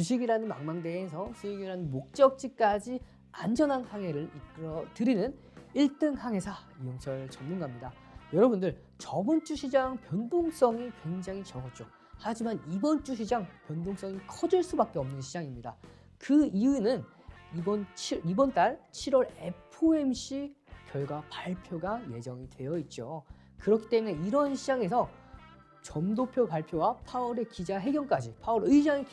주식이라는 망망대해에서 수익이라는 목적지까지 안전한 항해를 이끌어 드리는 1등 항해사 이용철 전문가입니다. 여러분들, 저번 주 시장 변동성이 굉장히 적었죠. 하지만 이번 주 시장 변동성이 커질 수밖에 없는 시장입니다. 그 이유는 이번 달 7월 FOMC 결과 발표가 예정이 되어 있죠. 그렇기 때문에 이런 시장에서 점도표 발표와 파월의 기자회견까지, 파월 의장의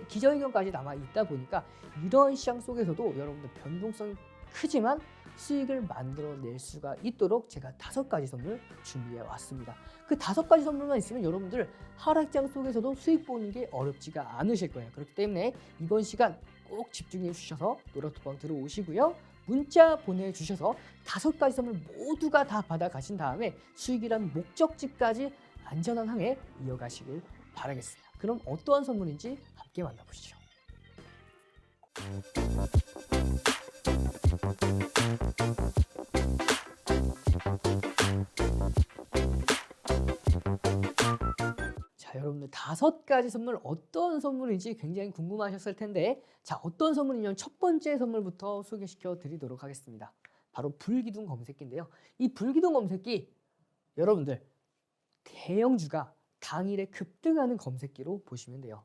기자회견까지 남아 있다 보니까 이런 시장 속에서도 여러분들 변동성이 크지만 수익을 만들어낼 수가 있도록 제가 5가지 선물 준비해 왔습니다. 그 5가지 선물만 있으면 여러분들 하락장 속에서도 수익 보는 게 어렵지가 않으실 거예요. 그렇기 때문에 이번 시간 꼭 집중해 주셔서 노란톡방 들어오시고요. 문자 보내주셔서 5가지 선물 모두가 다 받아가신 다음에 수익이란 목적지까지 안전한 항해 이어가시길 바라겠습니다. 그럼 어떠한 선물인지 함께 만나보시죠. 자, 여러분들 5가지 선물 어떤 선물인지 굉장히 궁금하셨을 텐데, 자, 어떤 선물이냐면 첫 번째 선물부터 소개시켜 드리도록 하겠습니다. 바로 불기둥 검색기인데요. 이 불기둥 검색기, 여러분들 대형주가 당일에 급등하는 검색기로 보시면 돼요.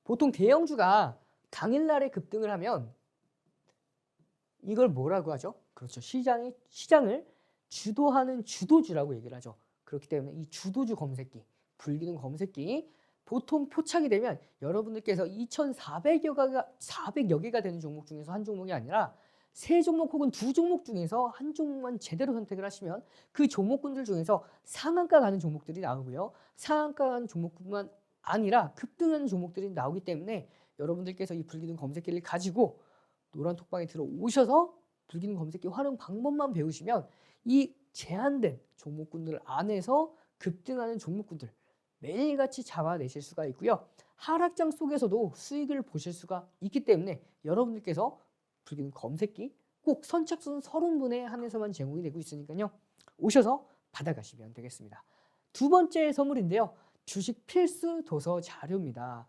보통 대형주가 당일날에 급등을 하면 이걸 뭐라고 하죠? 그렇죠. 시장을 주도하는 주도주라고 얘기를 하죠. 그렇기 때문에 이 주도주 검색기, 불기둥 검색기, 보통 표착이 되면 여러분들께서 2,400여 개가 되는 종목 중에서 한 종목이 아니라 3종목 혹은 2종목 중에서 한 종목만 제대로 선택을 하시면 그 종목군들 중에서 상한가 가는 종목들이 나오고요. 상한가 가는 종목뿐만 아니라 급등하는 종목들이 나오기 때문에 여러분들께서 이 불기둥 검색기를 가지고 노란톡방에 들어오셔서 불기둥 검색기 활용 방법만 배우시면 이 제한된 종목군들 안에서 급등하는 종목군들 매일같이 잡아내실 수가 있고요. 하락장 속에서도 수익을 보실 수가 있기 때문에 여러분들께서 불기둥 검색기 꼭 선착순 30분에 한해서만 제공이 되고 있으니까요. 오셔서 받아가시면 되겠습니다. 두 번째 선물인데요. 주식 필수 도서 자료입니다.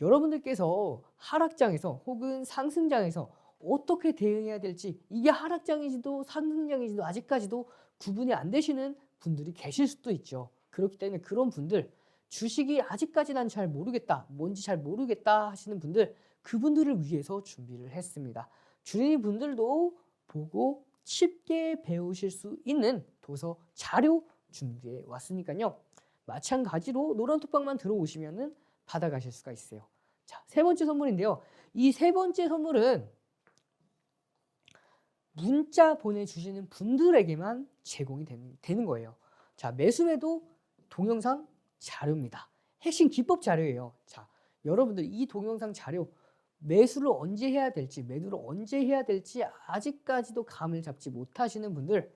여러분들께서 하락장에서 혹은 상승장에서 어떻게 대응해야 될지, 이게 하락장인지도 상승장인지도 아직까지도 구분이 안 되시는 분들이 계실 수도 있죠. 그렇기 때문에 그런 분들, 주식이 아직까지 난 잘 모르겠다, 뭔지 잘 모르겠다 하시는 분들, 그분들을 위해서 준비를 했습니다. 주린이 분들도 보고 쉽게 배우실 수 있는 도서 자료 준비해 왔으니까요. 마찬가지로 노란톡방만 들어오시면은 받아가실 수가 있어요. 자, 세 번째 선물인데요. 이 세 번째 선물은 문자 보내주시는 분들에게만 제공이 되는 거예요. 자, 매수매도 동영상 자료입니다. 핵심 기법 자료예요. 자, 여러분들 이 동영상 자료 매수를 언제 해야 될지, 매도를 언제 해야 될지 아직까지도 감을 잡지 못하시는 분들,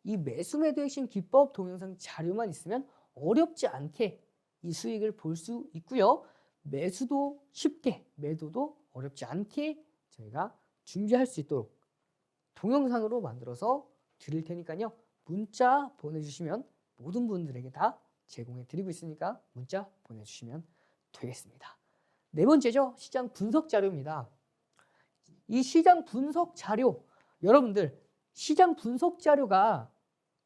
이 매수매도 핵심 기법 동영상 자료만 있으면 어렵지 않게 이 수익을 볼 수 있고요. 매수도 쉽게, 매도도 어렵지 않게 저희가 준비할 수 있도록 동영상으로 만들어서 드릴 테니까요. 문자 보내주시면 모든 분들에게 다 제공해 드리고 있으니까 문자 보내주시면 되겠습니다. 네 번째죠. 시장 분석 자료입니다. 이 시장 분석 자료, 여러분들 시장 분석 자료가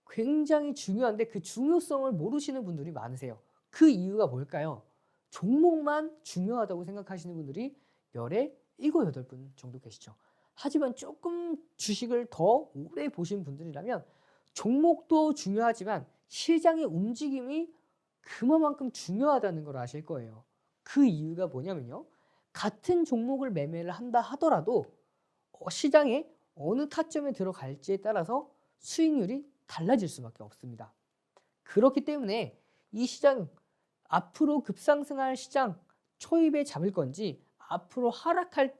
굉장히 중요한데 그 중요성을 모르시는 분들이 많으세요. 그 이유가 뭘까요? 종목만 중요하다고 생각하시는 분들이 열에 7, 8분 정도 계시죠. 하지만 조금 주식을 더 오래 보신 분들이라면 종목도 중요하지만 시장의 움직임이 그만큼 중요하다는 걸 아실 거예요. 그 이유가 뭐냐면요. 같은 종목을 매매를 한다 하더라도 시장에 어느 타점에 들어갈지에 따라서 수익률이 달라질 수밖에 없습니다. 그렇기 때문에 이 시장, 앞으로 급상승할 시장 초입에 잡을 건지, 앞으로 하락할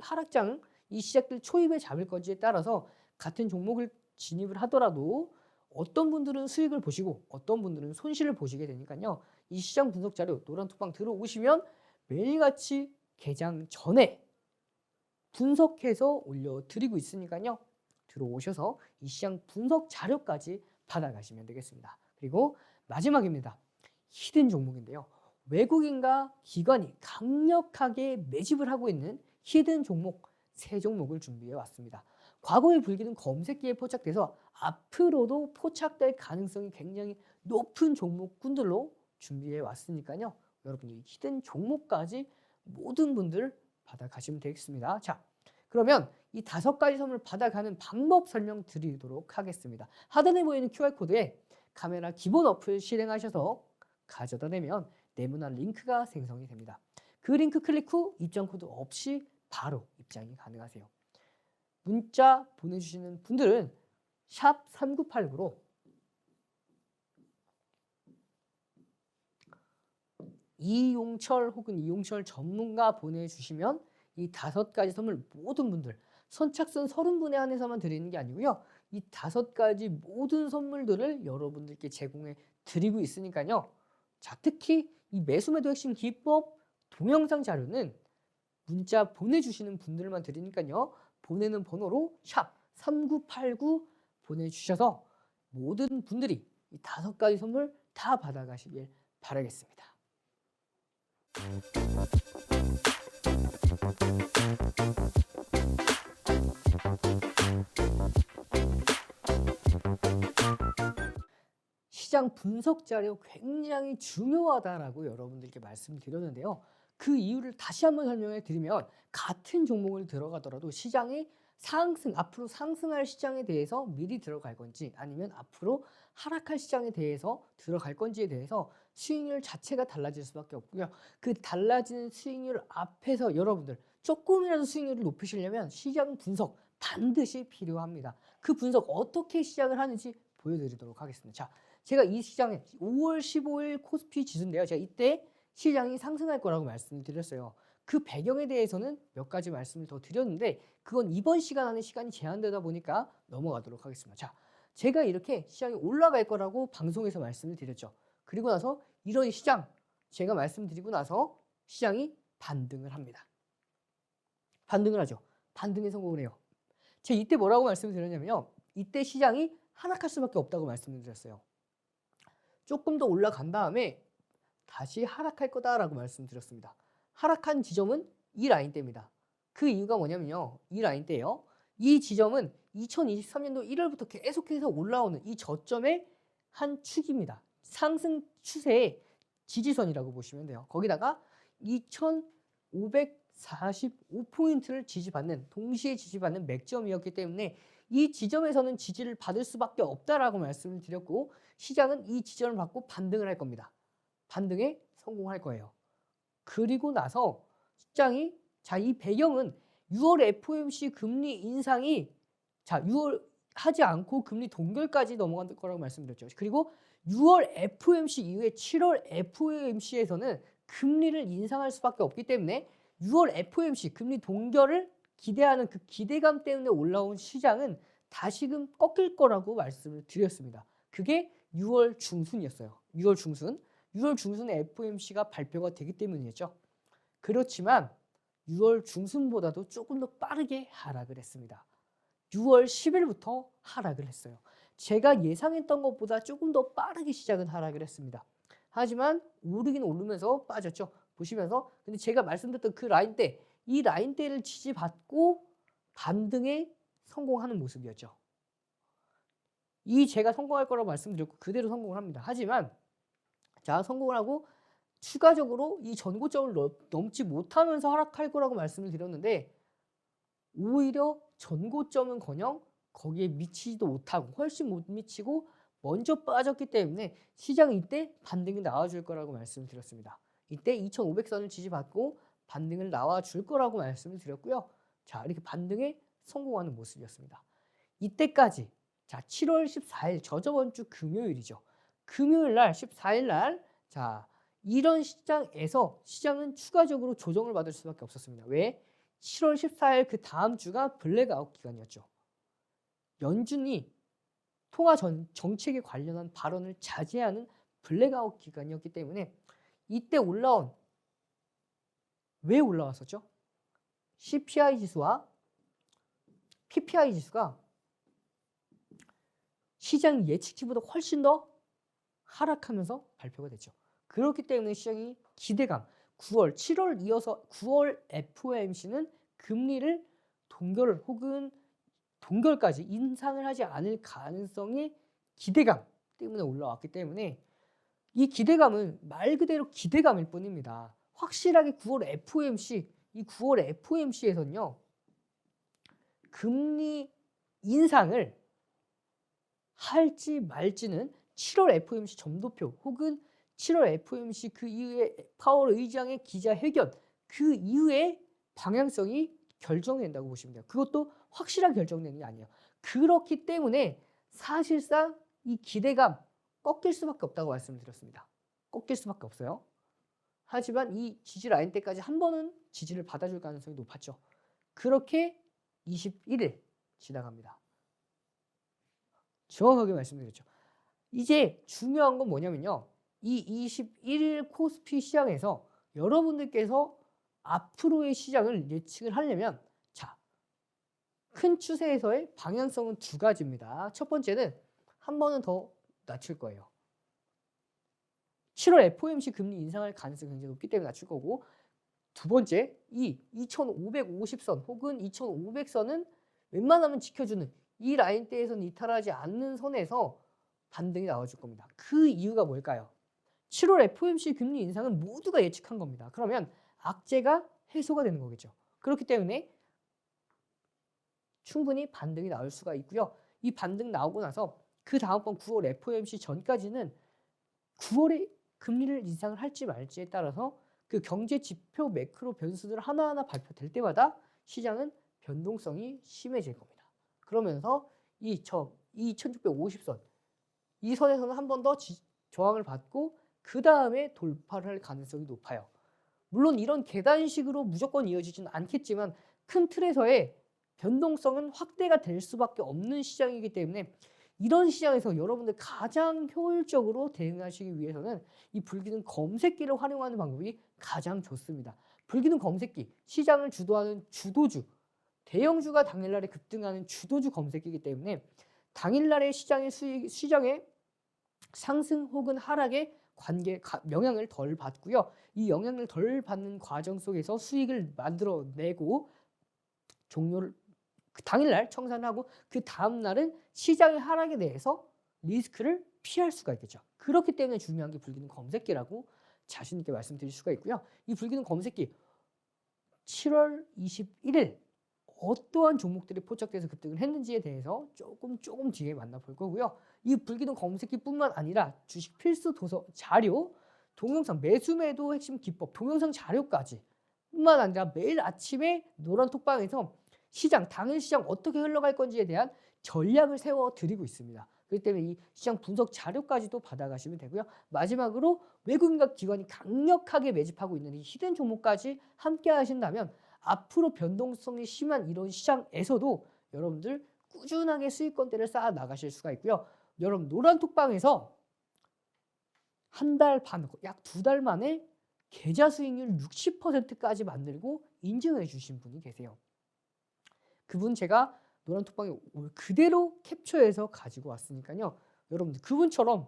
하락장 이 시작들 초입에 잡을 건지에 따라서 같은 종목을 진입을 하더라도 어떤 분들은 수익을 보시고 어떤 분들은 손실을 보시게 되니까요. 이 시장 분석 자료 노란톡방 들어오시면 매일같이 개장 전에 분석해서 올려드리고 있으니까요. 들어오셔서 이 시장 분석 자료까지 받아가시면 되겠습니다. 그리고 마지막입니다. 히든 종목인데요. 외국인과 기관이 강력하게 매집을 하고 있는 히든 종목 세 종목을 준비해 왔습니다. 과거의 불길은 검색기에 포착돼서 앞으로도 포착될 가능성이 굉장히 높은 종목군들로 준비해 왔으니까요. 여러분 이 히든 종목까지 모든 분들 받아가시면 되겠습니다. 자, 그러면 이 5가지 선물 받아가는 방법 설명드리도록 하겠습니다. 하단에 보이는 QR코드에 카메라 기본 어플 실행하셔서 가져다 대면 네모난 링크가 생성이 됩니다. 그 링크 클릭 후 입장 코드 없이 바로 입장이 가능하세요. 문자 보내주시는 분들은 샵 3989로 이용철 혹은 이용철 전문가 보내주시면 이 5가지 선물 모든 분들 선착순 30분에 한해서만 드리는 게 아니고요. 이 5가지 모든 선물들을 여러분들께 제공해 드리고 있으니까요. 자, 특히 이 매수매도 핵심 기법 동영상 자료는 문자 보내주시는 분들만 드리니까요. 보내는 번호로 샵 3989 보내주셔서 모든 분들이 이 5가지 선물 다 받아가시길 바라겠습니다. 시장 분석 자료 굉장히 중요하다라고 여러분들께 말씀드렸는데요. 그 이유를 다시 한번 설명해 드리면 같은 종목을 들어가더라도 시장의 상승, 앞으로 상승할 시장에 대해서 미리 들어갈 건지 아니면 앞으로 하락할 시장에 대해서 들어갈 건지에 대해서 수익률 자체가 달라질 수밖에 없고요. 그 달라지는 수익률 앞에서 여러분들 조금이라도 수익률을 높이시려면 시장 분석 반드시 필요합니다. 그 분석 어떻게 시작을 하는지 보여드리도록 하겠습니다. 자, 제가 이 시장에 5월 15일 코스피 지수인데요. 제가 이때 시장이 상승할 거라고 말씀을 드렸어요. 그 배경에 대해서는 몇 가지 말씀을 더 드렸는데 그건 이번 시간 안에 시간이 제한되다 보니까 넘어가도록 하겠습니다. 자, 제가 이렇게 시장이 올라갈 거라고 방송에서 말씀을 드렸죠. 그리고 나서 이런 시장 제가 말씀드리고 나서 시장이 반등을 합니다. 반등을 하죠. 반등에 성공을 해요. 제가 이때 뭐라고 말씀을 드렸냐면요. 이때 시장이 하락할 수밖에 없다고 말씀을 드렸어요. 조금 더 올라간 다음에 다시 하락할 거다라고 말씀드렸습니다. 하락한 지점은 이 라인대입니다. 그 이유가 뭐냐면요. 이 라인대예요. 이 지점은 2023년도 1월부터 계속해서 올라오는 이 저점의 한 축입니다. 상승 추세의 지지선이라고 보시면 돼요. 거기다가 2545포인트를 지지받는 동시에 지지받는 맥점이었기 때문에 이 지점에서는 지지를 받을 수밖에 없다라고 말씀을 드렸고 시장은 이 지점을 받고 반등을 할 겁니다. 반등에 성공할 거예요. 그리고 나서 시장이 이 배경은 6월 FOMC 금리 인상이 6월 하지 않고 금리 동결까지 넘어간 거라고 말씀드렸죠. 그리고 6월 FOMC 이후에 7월 FOMC에서는 금리를 인상할 수밖에 없기 때문에 6월 FOMC 금리 동결을 기대하는 그 기대감 때문에 올라온 시장은 다시금 꺾일 거라고 말씀을 드렸습니다. 그게 6월 중순이었어요. 6월 중순. 6월 중순에 FOMC가 발표가 되기 때문이었죠. 그렇지만 6월 중순보다도 조금 더 빠르게 하락을 했습니다. 6월 10일부터 하락을 했어요. 제가 예상했던 것보다 조금 더 빠르게 시작은 하락을 했습니다. 하지만 오르긴 오르면서 빠졌죠. 보시면서 근데 제가 말씀드렸던 그 라인대, 이 라인대를 지지받고 반등에 성공하는 모습이었죠. 이 제가 성공할 거라고 말씀드렸고 그대로 성공을 합니다. 하지만 성공을 하고 추가적으로 이 전고점을 넘지 못하면서 하락할 거라고 말씀을 드렸는데 오히려 전고점은커녕 거기에 미치지도 못하고 훨씬 못 미치고 먼저 빠졌기 때문에 시장은 이때 반등이 나와줄 거라고 말씀을 드렸습니다. 이때 2500선을 지지받고 반등을 나와줄 거라고 말씀을 드렸고요. 이렇게 반등에 성공하는 모습이었습니다. 이때까지 7월 14일 저저번 주 금요일이죠. 금요일 날 14일 날 이런 시장에서 시장은 추가적으로 조정을 받을 수밖에 없었습니다. 왜? 7월 14일 그 다음 주가 블랙아웃 기간이었죠. 연준이 통화 정책에 관련한 발언을 자제하는 블랙아웃 기간이었기 때문에 이때 왜 올라왔었죠? CPI 지수와 PPI 지수가 시장 예측치보다 훨씬 더 하락하면서 발표가 됐죠. 그렇기 때문에 시장이 기대감, 9월, 7월 이어서 9월 FOMC는 금리를 동결 혹은 동결까지 인상을 하지 않을 가능성의 기대감 때문에 올라왔기 때문에 이 기대감은 말 그대로 기대감일 뿐입니다. 확실하게 9월 FOMC, 이 9월 FOMC에서는요. 금리 인상을 할지 말지는 7월 FOMC 점도표 혹은 7월 FOMC 그 이후에 파월 의장의 기자회견 그 이후에 방향성이 결정된다고 보시면 돼요. 그것도 확실하게 결정되는 게 아니에요. 그렇기 때문에 사실상 이 기대감 꺾일 수밖에 없다고 말씀드렸습니다. 꺾일 수밖에 없어요. 하지만 이 지지 라인 때까지 한 번은 지지를 받아줄 가능성이 높았죠. 그렇게 21일 지나갑니다. 정확하게 말씀드렸죠. 이제 중요한 건 뭐냐면요. 이 21일 코스피 시장에서 여러분들께서 앞으로의 시장을 예측을 하려면 자, 큰 추세에서의 방향성은 두 가지입니다. 첫 번째는 한 번은 더 낮출 거예요. 7월 FOMC 금리 인상할 가능성이 굉장히 높기 때문에 낮출 거고 두 번째, 이 2550선 혹은 2500선은 웬만하면 지켜주는 이 라인대에서는 이탈하지 않는 선에서 반등이 나와줄 겁니다. 그 이유가 뭘까요? 7월 FOMC 금리 인상은 모두가 예측한 겁니다. 그러면 악재가 해소가 되는 거겠죠. 그렇기 때문에 충분히 반등이 나올 수가 있고요. 이 반등 나오고 나서 그 다음번 9월 FOMC 전까지는 9월에 금리를 인상을 할지 말지에 따라서 그 경제 지표 매크로 변수들 하나하나 발표될 때마다 시장은 변동성이 심해질 겁니다. 그러면서 이 2650선 이 선에서는 한 번 더 저항을 받고 그 다음에 돌파를 할 가능성이 높아요. 물론 이런 계단식으로 무조건 이어지지는 않겠지만 큰 틀에서의 변동성은 확대가 될 수밖에 없는 시장이기 때문에 이런 시장에서 여러분들 가장 효율적으로 대응하시기 위해서는 이 불기둥 검색기를 활용하는 방법이 가장 좋습니다. 불기둥 검색기, 시장을 주도하는 주도주, 대형주가 당일날에 급등하는 주도주 검색기이기 때문에 당일날의 시장의 상승 혹은 하락에 영향을 덜 받고요. 이 영향을 덜 받는 과정 속에서 수익을 만들어내고 종료를 당일날 청산하고 그 다음날은 시장의 하락에 대해서 리스크를 피할 수가 있겠죠. 그렇기 때문에 중요한 게 불기둥 검색기라고 자신 있게 말씀드릴 수가 있고요. 이 불기둥 검색기 7월 21일 어떠한 종목들이 포착돼서 급등을 했는지에 대해서 조금 뒤에 만나볼 거고요. 이 불기둥 검색기뿐만 아니라 주식 필수 도서 자료, 동영상 매수매도 핵심 기법, 동영상 자료까지 뿐만 아니라 매일 아침에 노란톡방에서 당일 시장 어떻게 흘러갈 건지에 대한 전략을 세워드리고 있습니다. 그렇기 때문에 이 시장 분석 자료까지도 받아가시면 되고요. 마지막으로 외국인과 기관이 강력하게 매집하고 있는 이 히든 종목까지 함께 하신다면 앞으로 변동성이 심한 이런 시장에서도 여러분들 꾸준하게 수익권대를 쌓아 나가실 수가 있고요. 여러분 노란톡방에서 한 달 반, 약 2달 만에 계좌 수익률 60%까지 만들고 인증해 주신 분이 계세요. 그분 제가 노란톡방에 그대로 캡처해서 가지고 왔으니까요. 여러분들 그분처럼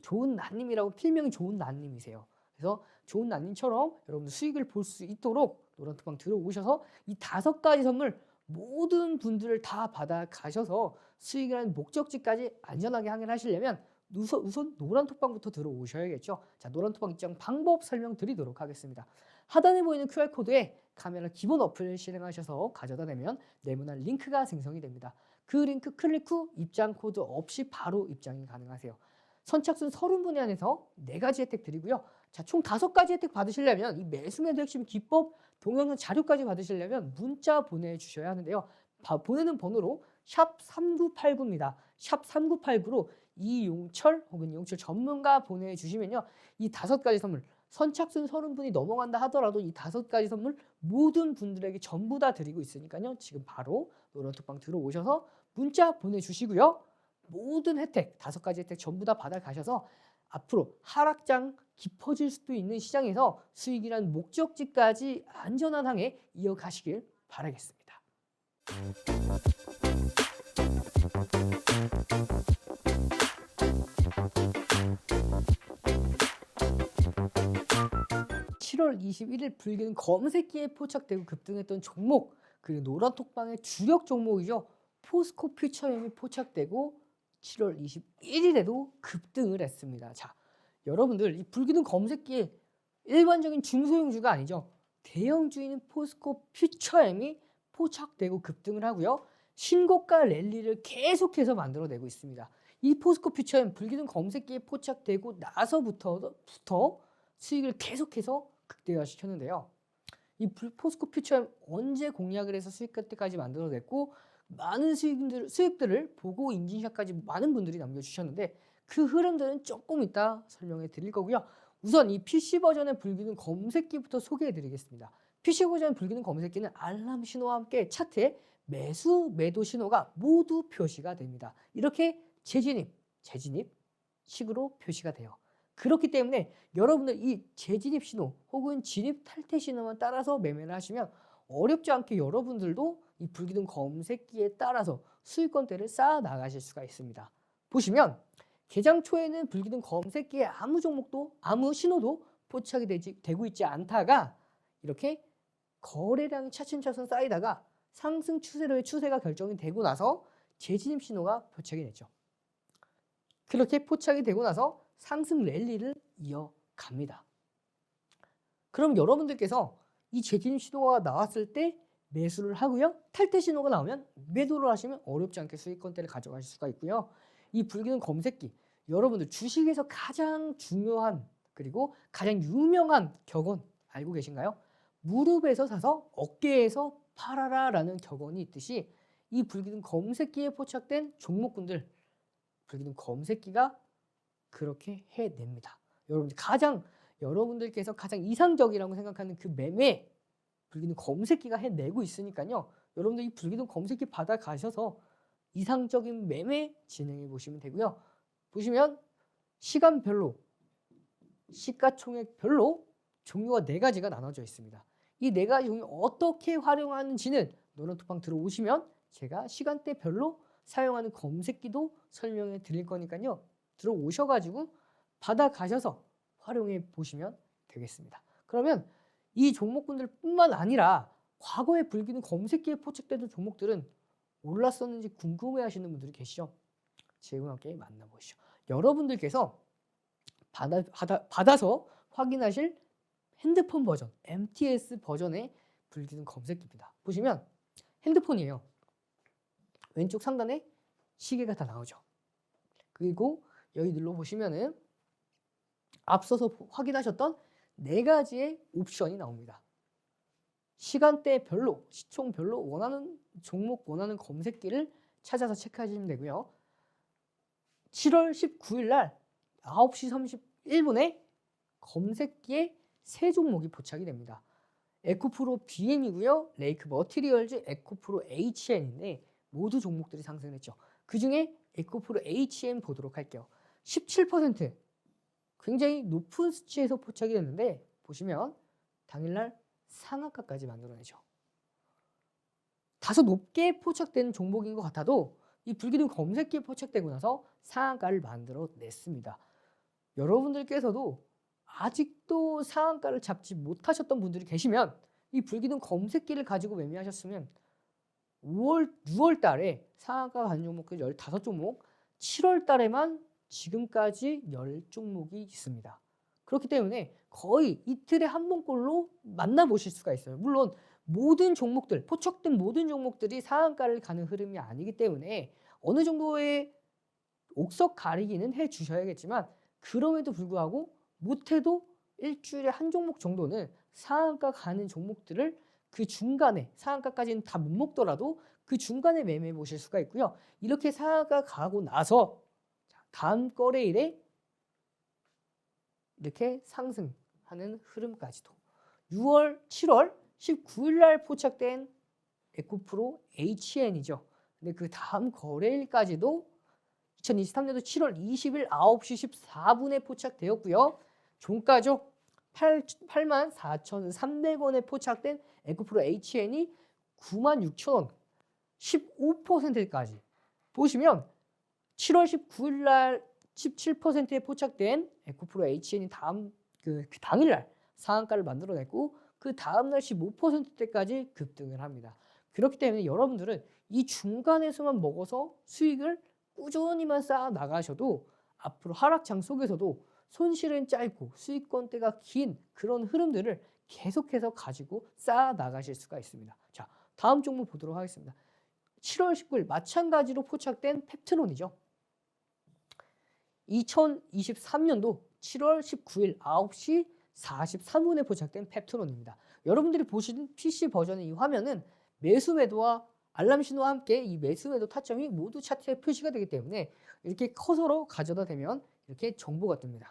좋은 나님이라고 필명이 좋은 나님이세요. 그래서 좋은 나님처럼 여러분들 수익을 볼 수 있도록 노란톡방 들어오셔서 이 5가지 선물 모든 분들을 다 받아 가셔서 수익이라는 목적지까지 안전하게 항해를 하시려면 우선 노란톡방부터 들어오셔야겠죠. 자, 노란톡방 입장 방법 설명드리도록 하겠습니다. 하단에 보이는 QR코드에 카메라 기본 어플을 실행하셔서 가져다 대면 네모난 링크가 생성이 됩니다. 그 링크 클릭 후 입장 코드 없이 바로 입장이 가능하세요. 선착순 30분에 한해서 4가지 혜택 드리고요. 자, 총 5가지 혜택 받으시려면 이 매수매도 핵심 기법, 동영상 자료까지 받으시려면 문자 보내주셔야 하는데요. 보내는 번호로 샵 3989입니다. 샵 3989로 이용철 혹은 이용철 전문가 보내주시면요. 이 5가지 선물 선착순 30분이 넘어간다 하더라도 이 5가지 선물 모든 분들에게 전부 다 드리고 있으니까요. 지금 바로 노란톡방 들어오셔서 문자 보내주시고요. 모든 혜택, 5가지 혜택 전부 다 받아가셔서 앞으로 하락장 깊어질 수도 있는 시장에서 수익이란 목적지까지 안전한 항해 이어가시길 바라겠습니다. 7월 21일 불기둥 검색기에 포착되고 급등했던 종목, 그리고 노란톡방의 주력 종목이죠. 포스코 퓨처엠이 포착되고 7월 21일에도 급등을 했습니다. 자, 여러분들 이 불기둥 검색기에 일반적인 중소형주가 아니죠. 대형주인 포스코 퓨처엠이 포착되고 급등을 하고요. 신고가 랠리를 계속해서 만들어내고 있습니다. 이 포스코 퓨처엠 불기둥 검색기에 포착되고 나서부터 수익을 계속해서 극대화시켰는데요. 이 포스코 퓨처엠 언제 공략을 해서 수익까지 만들어냈고 많은 수익들을 보고 인증샷까지 많은 분들이 남겨주셨는데 그 흐름들은 조금 이따 설명해 드릴 거고요. 우선 이 PC 버전의 불기둥 검색기부터 소개해 드리겠습니다. PC 버전 불기둥 검색기는 알람 신호와 함께 차트에 매수, 매도 신호가 모두 표시가 됩니다. 이렇게 재진입 식으로 표시가 돼요. 그렇기 때문에 여러분들 이 재진입 신호 혹은 진입 탈퇴 신호만 따라서 매매를 하시면 어렵지 않게 여러분들도 이 불기둥 검색기에 따라서 수익권대를 쌓아 나가실 수가 있습니다. 보시면 개장 초에는 불기둥 검색기에 아무 종목도 아무 신호도 포착이 되고 있지 않다가 이렇게 거래량이 차츰차츰 쌓이다가 상승 추세로의 추세가 결정이 되고 나서 재진입 신호가 포착이 됐죠. 그렇게 포착이 되고 나서 상승 랠리를 이어갑니다. 그럼 여러분들께서 이 재진입 신호가 나왔을 때 매수를 하고요. 탈퇴 신호가 나오면 매도를 하시면 어렵지 않게 수익권대를 가져가실 수가 있고요. 이 불기둥 검색기, 여러분들 주식에서 가장 중요한 그리고 가장 유명한 격언 알고 계신가요? 무릎에서 사서 어깨에서 팔아라 라는 격언이 있듯이 이 불기둥 검색기에 포착된 종목군들 불기둥 검색기가 그렇게 해냅니다. 여러분들께서 가장 이상적이라고 생각하는 그 매매 불기둥 검색기가 해내고 있으니까요. 여러분들 이 불기둥 검색기 받아가셔서 이상적인 매매 진행해 보시면 되고요. 보시면 시간별로 시가총액별로 종류가 4가지가 나눠져 있습니다. 이 4가지 종류 어떻게 활용하는지는 노란톡방 들어오시면 제가 시간대별로 사용하는 검색기도 설명해 드릴 거니까요. 들어오셔가지고 받아가셔서 활용해 보시면 되겠습니다. 그러면 이 종목군들 뿐만 아니라 과거에 불기둥 검색기에 포착되던 종목들은 올랐었는지 궁금해 하시는 분들이 계시죠? 지금 함께 만나보시죠. 여러분들께서 받아서 확인하실 핸드폰 버전, MTS 버전의 불기둥 검색기입니다. 보시면 핸드폰이에요. 왼쪽 상단에 시계가 다 나오죠. 그리고 여기 눌러보시면은 앞서서 확인하셨던 4가지의 옵션이 나옵니다. 시간대별로, 시총별로 원하는 종목, 원하는 검색기를 찾아서 체크하시면 되고요. 7월 19일 날 9시 31분에 검색기에 3종목이 포착이 됩니다. 에코프로 BM이고요. 레이크 머티리얼즈, 에코프로 HN인데 모두 종목들이 상승했죠. 그 중에 에코프로 HN 보도록 할게요. 17% 굉장히 높은 수치에서 포착이 됐는데 보시면 당일날 상한가까지 만들어내죠. 다소 높게 포착된 종목인 것 같아도 이 불기둥 검색기에 포착되고 나서 상한가를 만들어냈습니다. 여러분들께서도 아직도 상한가를 잡지 못하셨던 분들이 계시면 이 불기둥 검색기를 가지고 매매하셨으면 6월 달에 상한가 간 종목들 15종목, 7월 달에만 지금까지 10종목이 있습니다. 그렇기 때문에 거의 이틀에 한 번꼴로 만나보실 수가 있어요. 물론 모든 종목들, 포착된 모든 종목들이 상한가를 가는 흐름이 아니기 때문에 어느 정도의 옥석 가리기는 해주셔야겠지만 그럼에도 불구하고 못해도 일주일에 한 종목 정도는 상한가 가는 종목들을 그 중간에 상한가까지는 다 못 먹더라도 그 중간에 매매해 보실 수가 있고요. 이렇게 상한가 가고 나서 다음 거래일에 이렇게 상승하는 흐름까지도 7월 19일 날 포착된 에코프로 HN이죠. 근데 그 다음 거래일까지도 2023년도 7월 20일 9시 14분에 포착되었고요. 종가죠. 84,300원에 포착된 에코프로 HN이 96,000원 15%까지 보시면 7월 19일 날 17%에 포착된 에코프로 HN이 그 당일날 상한가를 만들어냈고 그 다음날 15%대까지 급등을 합니다. 그렇기 때문에 여러분들은 이 중간에서만 먹어서 수익을 꾸준히만 쌓아 나가셔도 앞으로 하락장 속에서도 손실은 짧고 수익권대가 긴 그런 흐름들을 계속해서 가지고 쌓아 나가실 수가 있습니다. 자, 다음 종목 보도록 하겠습니다. 7월 19일 마찬가지로 포착된 펩트론이죠. 2023년도 7월 19일 9시 43분에 포착된 펩트론입니다. 여러분들이 보시는 PC 버전의 이 화면은 매수 매도와 알람 신호와 함께 이 매수 매도 타점이 모두 차트에 표시가 되기 때문에 이렇게 커서로 가져다 대면 이렇게 정보가 뜹니다.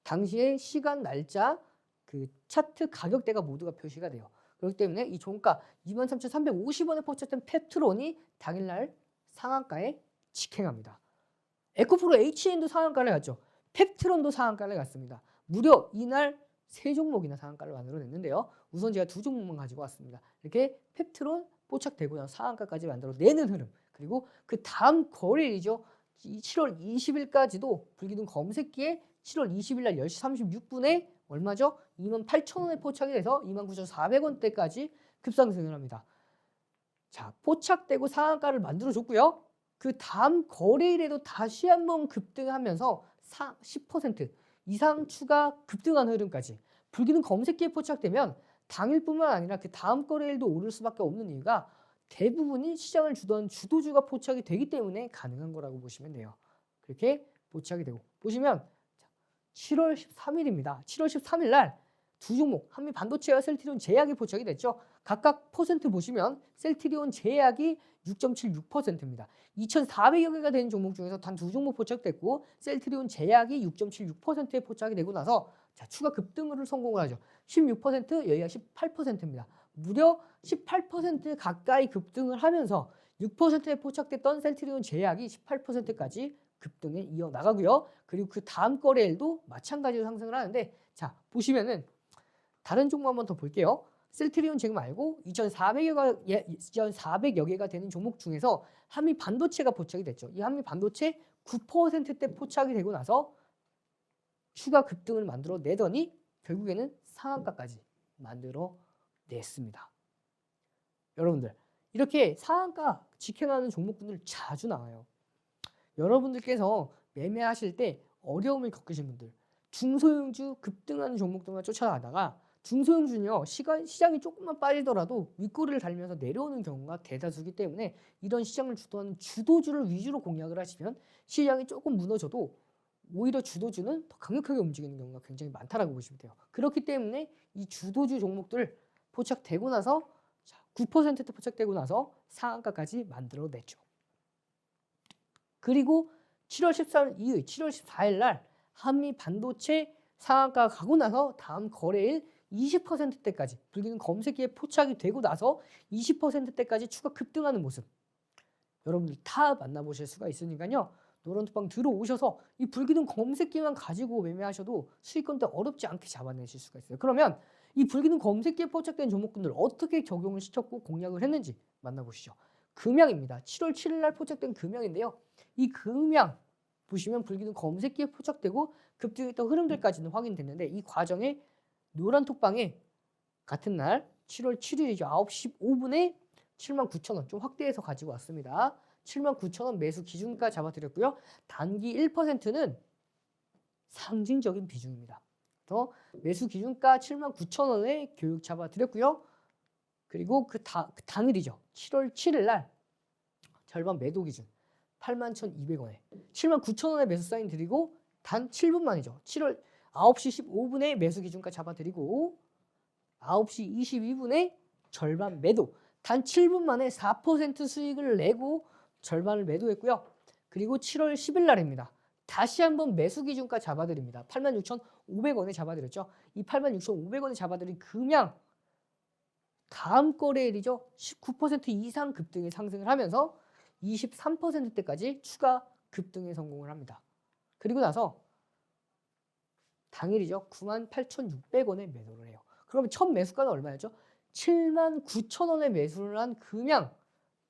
당시의 시간, 날짜, 그 차트 가격대가 모두가 표시가 돼요. 그렇기 때문에 이 종가 23,350원에 포착된 펩트론이 당일날 상한가에 직행합니다. 에코프로 HN도 상한가를 갔죠. 펩트론도 상한가를 갔습니다. 무려 이날 세 종목이나 상한가를 만들어냈는데요. 우선 제가 두 종목만 가지고 왔습니다. 이렇게 펩트론 포착되고 나서 상한가까지 만들어내는 흐름. 그리고 그 다음 거래일이죠. 7월 20일까지도 불기둥 검색기에 7월 20일 날 10시 36분에 얼마죠? 28,000원에 포착이 돼서 29,400원대까지 급상승을 합니다. 자, 포착되고 상한가를 만들어줬고요. 그 다음 거래일에도 다시 한번 급등하면서 10% 이상 추가 급등한 흐름까지 불기둥 검색기에 포착되면 당일뿐만 아니라 그 다음 거래일도 오를 수밖에 없는 이유가 대부분이 시장을 주던 주도주가 포착이 되기 때문에 가능한 거라고 보시면 돼요. 그렇게 포착이 되고 보시면 7월 13일입니다. 7월 13일 날 두 종목 한미반도체와 셀트리온 제약이 포착이 됐죠. 각각 퍼센트 보시면 셀트리온 제약이 6.76%입니다. 2,400여 개가 되는 종목 중에서 단 두 종목 포착됐고 셀트리온 제약이 6.76%에 포착이 되고 나서 자, 추가 급등을 성공을 하죠. 16% 여기가 18%입니다. 무려 18% 가까이 급등을 하면서 6%에 포착됐던 셀트리온 제약이 18%까지 급등에 이어나가고요. 그리고 그 다음 거래일도 마찬가지로 상승을 하는데 자 보시면은 다른 종목 한번 더 볼게요. 셀트리온 제약 말고 2,400여 개가 되는 종목 중에서 한미 반도체가 포착이 됐죠. 이 한미 반도체 9%대 포착이 되고 나서 추가 급등을 만들어내더니 결국에는 상한가까지 만들어냈습니다. 여러분들 이렇게 상한가 직행하는 종목군들 자주 나와요. 여러분들께서 매매하실 때 어려움을 겪으신 분들 중소형주 급등하는 종목들만 쫓아가다가 중소형주는요 시장이 조금만 빠지더라도 윗꼬리를 달면서 내려오는 경우가 대다수이기 때문에 이런 시장을 주도하는 주도주를 위주로 공략을 하시면 시장이 조금 무너져도 오히려 주도주는 더 강력하게 움직이는 경우가 굉장히 많다라고 보시면 돼요. 그렇기 때문에 이 주도주 종목들 포착되고 나서 9%대 포착되고 나서 상한가까지 만들어냈죠. 그리고 7월 14일 이후 7월 14일 날 한미 반도체 상한가 가고 나서 다음 거래일 20%대까지 불기둥 검색기에 포착이 되고 나서 20%대까지 추가 급등하는 모습 여러분들 다 만나보실 수가 있으니까요. 노란톡방 들어오셔서 이 불기둥 검색기만 가지고 매매하셔도 수익권대 어렵지 않게 잡아내실 수가 있어요. 그러면 이 불기둥 검색기에 포착된 종목군들 어떻게 적용을 시켰고 공략을 했는지 만나보시죠. 금양입니다. 7월 7일 날 포착된 금양인데요. 이 금양 보시면 불기둥 검색기에 포착되고 급등했던 흐름들까지는 확인됐는데 이 과정에 노란톡방에 같은 날 7월 7일이죠. 9시 15분에 79,000원 좀 확대해서 가지고 왔습니다. 79,000원 매수 기준가 잡아드렸고요. 단기 1%는 상징적인 비중입니다. 그래서 매수 기준가 79,000원에 교육 잡아드렸고요. 그리고 그 당일이죠. 7월 7일 날 절반 매도 기준 81,200원에 79,000원에 매수 사인 드리고 단 7분 만이죠. 7월 9시 15분에 매수 기준가 잡아드리고 9시 22분에 절반 매도 단 7분 만에 4% 수익을 내고 절반을 매도했고요. 그리고 7월 10일 날입니다. 다시 한번 매수 기준가 잡아드립니다. 86,500원에 잡아드렸죠. 이 86,500원에 잡아드린 금양 다음 거래일이죠. 19% 이상 급등에 상승을 하면서 23%대까지 추가 급등에 성공을 합니다. 그리고 나서 당일이죠. 98,600원에 매도를 해요. 그러면 첫 매수가는 얼마였죠? 79,000원에 매수를 한 금양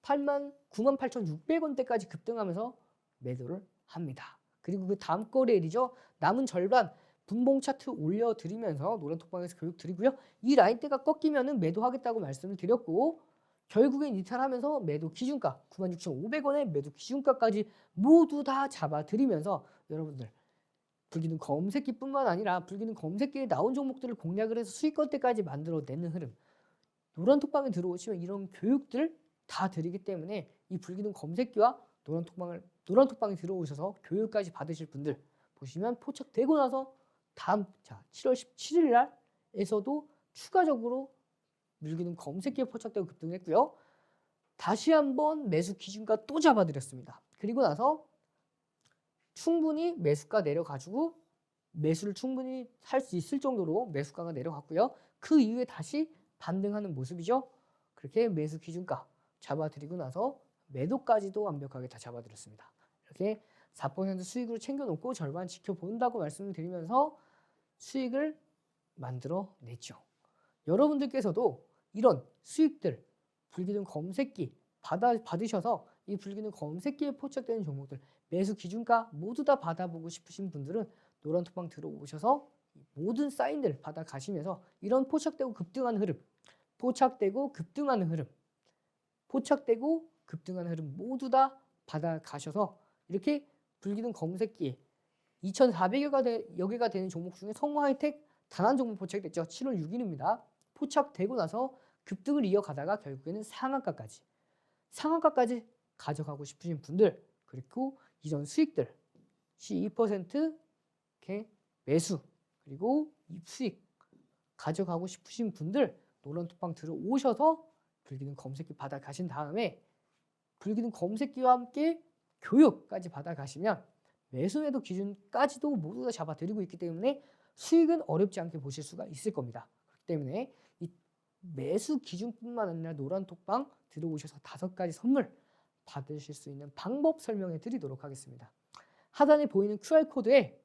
98,600원대까지 급등하면서 매도를 합니다. 그리고 그 다음 거래일이죠. 남은 절반 분봉 차트 올려드리면서 노란톡방에서 교육 드리고요. 이 라인대가 꺾이면은 매도하겠다고 말씀을 드렸고 결국엔 이탈하면서 매도 기준가 96,500원의 매도 기준가까지 모두 다 잡아드리면서 여러분들 불기둥 검색기뿐만 아니라 불기둥 검색기에 나온 종목들을 공략을 해서 수익권대까지 만들어내는 흐름. 노란톡방에 들어오시면 이런 교육들 다 드리기 때문에 이 불기둥 검색기와 노란톡방에 들어오셔서 교육까지 받으실 분들 보시면 포착되고 나서 다음 7월 17일 날에서도 추가적으로 물기둥 검색기에 포착되고 급등했고요. 다시 한번 매수 기준가 또 잡아드렸습니다. 그리고 나서 충분히 매수가 내려가지고 매수를 충분히 할 수 있을 정도로 매수가가 내려갔고요. 그 이후에 다시 반등하는 모습이죠. 그렇게 매수 기준가 잡아드리고 나서 매도까지도 완벽하게 다 잡아드렸습니다. 이렇게 4% 수익으로 챙겨놓고 절반 지켜본다고 말씀을 드리면서 수익을 만들어냈죠. 여러분들께서도 이런 수익들 불기둥 검색기 받으셔서 이 불기둥 검색기에 포착되는 종목들 매수 기준가 모두 다 받아보고 싶으신 분들은 노란톡방 들어오셔서 모든 사인들 받아가시면서 이런 포착되고 급등하는 흐름 포착되고 급등하는 흐름 모두 다 받아가셔서 이렇게 불기둥 검색기에 2,400여 개가 되는 종목 중에 성우하이텍 단 한 종목 포착됐죠. 7월 6일입니다. 포착되고 나서 급등을 이어가다가 결국에는 상한가까지 가져가고 싶으신 분들 그리고 이전 수익들 12% 이렇게 매수 그리고 수익 가져가고 싶으신 분들 노란톡방 들어오셔서 불기둥 검색기 받아가신 다음에 불기둥 검색기와 함께 교육까지 받아가시면 매수매도 기준까지도 모두 다 잡아드리고 있기 때문에 수익은 어렵지 않게 보실 수가 있을 겁니다. 그렇기 때문에 이 매수 기준뿐만 아니라 노란톡방 들어오셔서 5가지 선물 받으실 수 있는 방법 설명해 드리도록 하겠습니다. 하단에 보이는 QR코드에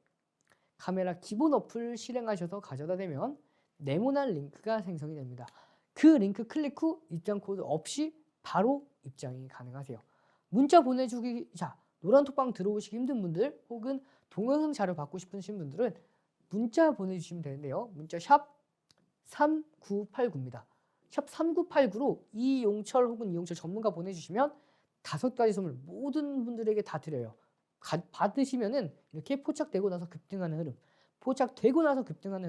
카메라 기본 어플 실행하셔서 가져다 대면 네모난 링크가 생성이 됩니다. 그 링크 클릭 후 입장 코드 없이 바로 입장이 가능하세요. 문자 보내주기 노란톡방 들어오시기 힘든 분들 혹은 동영상 자료 받고 싶으신 분들은 문자 보내주시면 되는데요. 문자 샵 3989입니다. 샵 3989로 이용철 혹은 이용철 전문가 보내주시면 5가지 선물 모든 분들에게 다 드려요. 받으시면은 이렇게 포착되고 나서 급등하는 흐름, 포착되고 나서 급등하는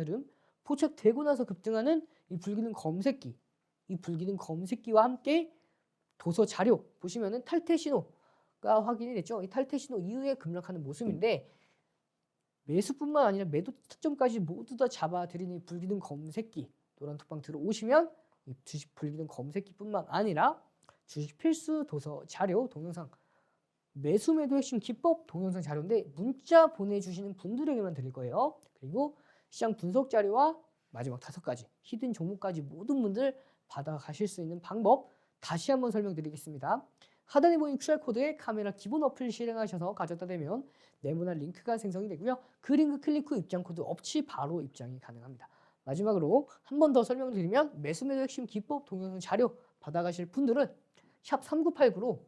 이 불기둥 검색기와 함께 도서 자료 보시면은 탈퇴 신호가 확인이 됐죠. 이 탈퇴 신호 이후에 급락하는 모습인데 매수뿐만 아니라 매도 타점까지 모두 다 잡아드리는 불기둥 검색기 노란톡방 들어오시면 이 주식 불기둥 검색기뿐만 아니라 주식 필수 도서 자료 동영상 매수 매도 핵심 기법 동영상 자료인데 문자 보내주시는 분들에게만 드릴 거예요. 그리고 시장 분석 자료와 마지막 5가지 히든 종목까지 모든 분들 받아가실 수 있는 방법 다시 한번 설명드리겠습니다. 하단에 보이는 QR코드에 카메라 기본 어플 실행하셔서 가져다 대면 네모난 링크가 생성이 되고요. 그 링크 클릭 후 입장 코드 없이 바로 입장이 가능합니다. 마지막으로 한 번 더 설명드리면 매수 매도 핵심 기법 동영상 자료 받아가실 분들은 샵 3989로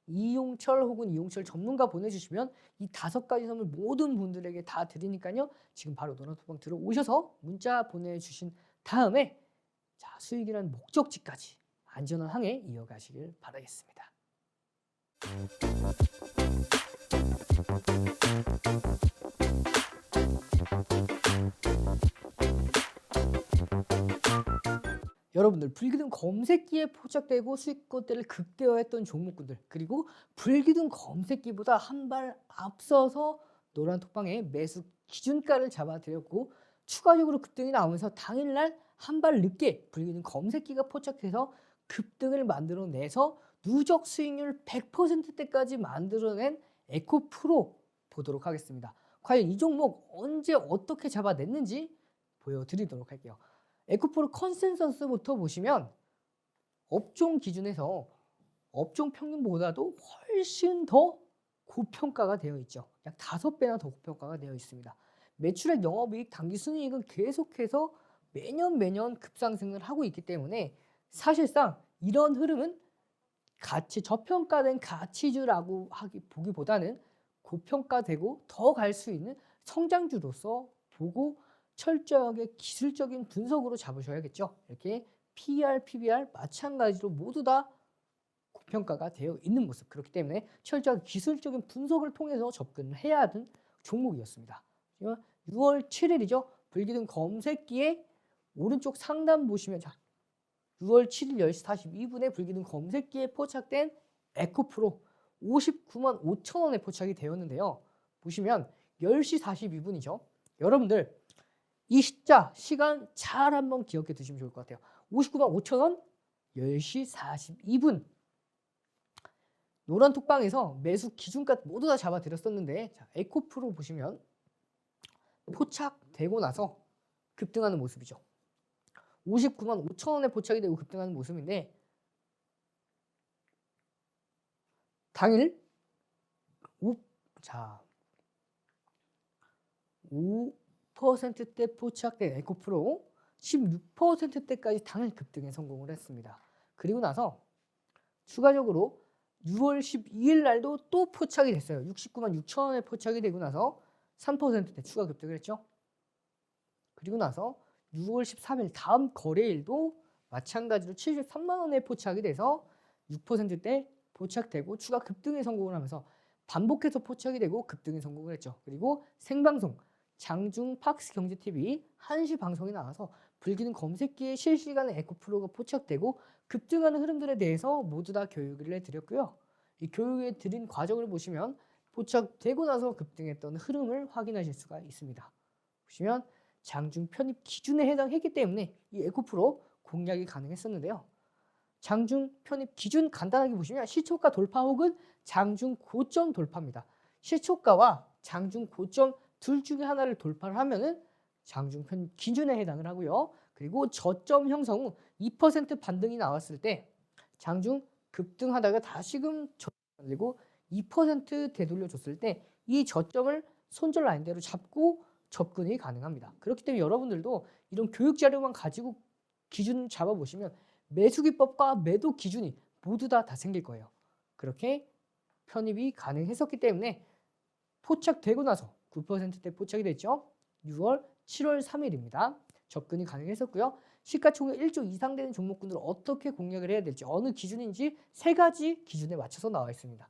이용철 혹은 이용철 전문가 보내주시면 이 5가지 선물 모든 분들에게 다 드리니까요. 지금 바로 노란톡방 들어오셔서 문자 보내주신 다음에 수익이라는 목적지까지 안전한 항해 이어가시길 바라겠습니다. 여러분들 불기둥 검색기에 포착되고 수익권대를 극대화했던 종목군들 그리고 불기둥 검색기보다 한 발 앞서서 노란톡방에 매수 기준가를 잡아드렸고 추가적으로 급등이 나오면서 당일날 한 발 늦게 불기둥 검색기가 포착해서 급등을 만들어내서 누적 수익률 100%대까지 만들어낸 에코프로 보도록 하겠습니다. 과연 이 종목 언제 어떻게 잡아냈는지 보여드리도록 할게요. 에코프로 컨센서스부터 보시면 업종 기준에서 업종 평균보다도 훨씬 더 고평가가 되어 있죠. 약 5배나 더 고평가가 되어 있습니다. 매출액, 영업이익, 당기순이익은 계속해서 매년 급상승을 하고 있기 때문에 사실상 이런 흐름은 저평가된 가치주라고 보기보다는 고평가되고 더 갈 수 있는 성장주로서 보고 철저하게 기술적인 분석으로 잡으셔야겠죠. 이렇게 PER, PBR 마찬가지로 모두 다 고평가가 되어 있는 모습. 그렇기 때문에 철저하게 기술적인 분석을 통해서 접근을 해야 하는 종목이었습니다. 6월 7일이죠. 불기둥 검색기에 오른쪽 상단 보시면, 자, 6월 7일 10시 42분에 불기둥 검색기에 포착된 에코프로 59만 5천 원에 포착이 되었는데요. 보시면 10시 42분이죠. 여러분들 이 시간 잘 한번 기억해 두시면 좋을 것 같아요. 59만 5천 원 10시 42분. 노란톡방에서 매수 기준가 모두 다 잡아드렸었는데, 자, 에코프로 보시면 포착되고 나서 급등하는 모습이죠. 59만 5천 원에 포착이 되고 급등하는 모습인데, 당일 5%대 포착된 에코프로 16%대까지 당일 급등에 성공을 했습니다. 그리고 나서 추가적으로 6월 12일 날도 또 포착이 됐어요. 69만 6천 원에 포착이 되고 나서 3%대 추가 급등을 했죠. 그리고 나서 6월 13일 다음 거래일도 마찬가지로 73만 원에 포착이 돼서 6%대 포착되고 추가 급등에 성공을 하면서 반복해서 포착이 되고 급등에 성공을 했죠. 그리고 생방송 장중 팍스경제TV 1시 방송에 나와서 불기둥 검색기에 실시간에 에코프로가 포착되고 급등하는 흐름들에 대해서 모두 다 교육을 해드렸고요. 이 교육에 드린 과정을 보시면 포착되고 나서 급등했던 흐름을 확인하실 수가 있습니다. 보시면 장중 편입 기준에 해당했기 때문에 이 에코프로 공략이 가능했었는데요. 장중 편입 기준 간단하게 보시면 시초가 돌파 혹은 장중 고점 돌파입니다. 시초가와 장중 고점 둘 중에 하나를 돌파를 하면은 장중 편입 기준에 해당을 하고요. 그리고 저점 형성 후 2% 반등이 나왔을 때 장중 급등하다가 다시금 저점 만들고 2% 되돌려 줬을 때 이 저점을 손절 라인대로 잡고 접근이 가능합니다. 그렇기 때문에 여러분들도 이런 교육 자료만 가지고 기준 잡아보시면 매수 기법과 매도 기준이 모두 다 생길 거예요. 그렇게 편입이 가능했었기 때문에 포착되고 나서 9%대 포착이 됐죠. 7월 3일입니다. 접근이 가능했었고요. 시가총액 1조 이상 되는 종목군들을 어떻게 공략을 해야 될지, 어느 기준인지 3가지 기준에 맞춰서 나와 있습니다.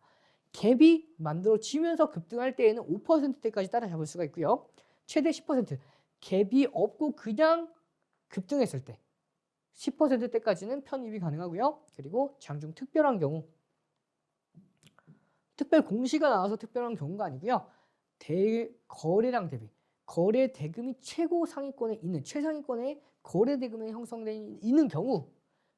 갭이 만들어지면서 급등할 때에는 5%대까지 따라잡을 수가 있고요. 최대 10%, 갭이 없고 그냥 급등했을 때 10%대까지는 편입이 가능하고요. 그리고 장중 특별한 경우, 특별 공시가 나와서 특별한 경우가 아니고요. 거래량 대비, 거래 대금이 최고 상위권에 있는, 최상위권에 거래 대금이 형성되어 있는 경우,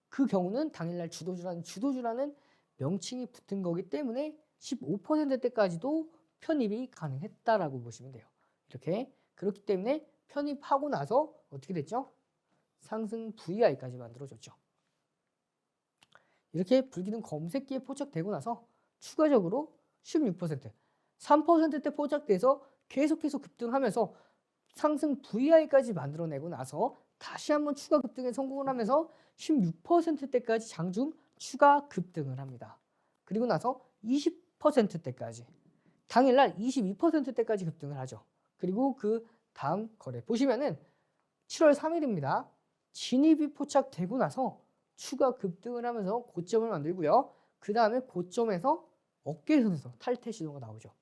그 경우는 당일날 주도주라는 명칭이 붙은 거기 때문에 15%대까지도 편입이 가능했다라고 보시면 돼요. 이렇게, 그렇기 때문에 편입하고 나서 어떻게 됐죠? 상승 VI까지 만들어줬죠. 이렇게 불기둥 검색기에 포착되고 나서 추가적으로 16%, 3%대 포착돼서 계속해서 급등하면서 상승 VI까지 만들어내고 나서 다시 한번 추가 급등에 성공을 하면서 16%대까지 장중 추가 급등을 합니다. 그리고 나서 20%대까지, 당일날 22%대까지 급등을 하죠. 그리고 그 다음 거래 보시면은 7월 3일입니다. 진입이 포착되고 나서 추가 급등을 하면서 고점을 만들고요. 그 다음에 고점에서 어깨선에서 탈퇴 시도가 나오죠.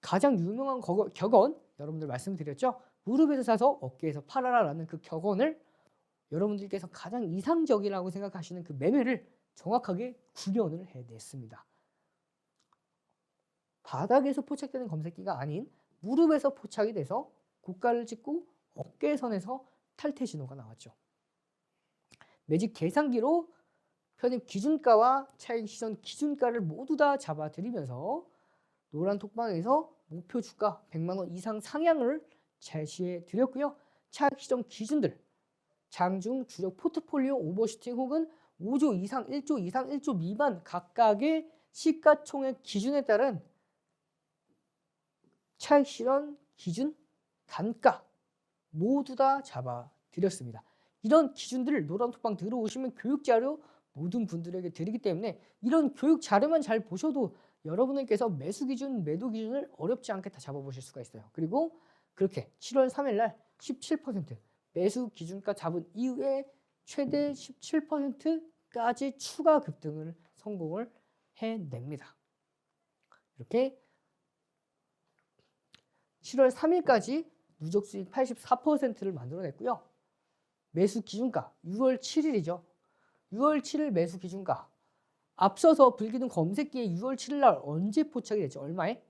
가장 유명한 격언 여러분들 말씀드렸죠. 무릎에서 사서 어깨에서 팔아라라는 그 격언을 여러분들께서 가장 이상적이라고 생각하시는 그 매매를 정확하게 구현을 해냈습니다. 바닥에서 포착되는 검색기가 아닌 무릎에서 포착이 돼서 고가를 찍고 어깨선에서 탈퇴 신호가 나왔죠. 매직 계산기로 편입 기준가와 차익 시전 기준가를 모두 다 잡아드리면서 노란 톡방에서 목표 주가 100만 원 이상 상향을 제시해 드렸고요. 차익 시전 기준들, 장중 주력 포트폴리오 오버슈팅 혹은 5조 이상, 1조 이상, 1조 미만 각각의 시가총액 기준에 따른 차익 실현 기준, 단가 모두 다 잡아드렸습니다. 이런 기준들을 노란톡방 들어오시면 교육자료 모든 분들에게 드리기 때문에 이런 교육 자료만 잘 보셔도 여러분들께서 매수 기준, 매도 기준을 어렵지 않게 다 잡아보실 수가 있어요. 그리고 그렇게 7월 3일 날 17% 매수 기준가 잡은 이후에 최대 17%까지 추가 급등을 성공을 해냅니다. 이렇게 7월 3일까지 누적 수익 84%를 만들어냈고요. 매수 기준가 6월 7일이죠. 6월 7일 매수 기준가 앞서서 불기둥 검색기에 6월 7일 날 언제 포착이 됐죠? 얼마에?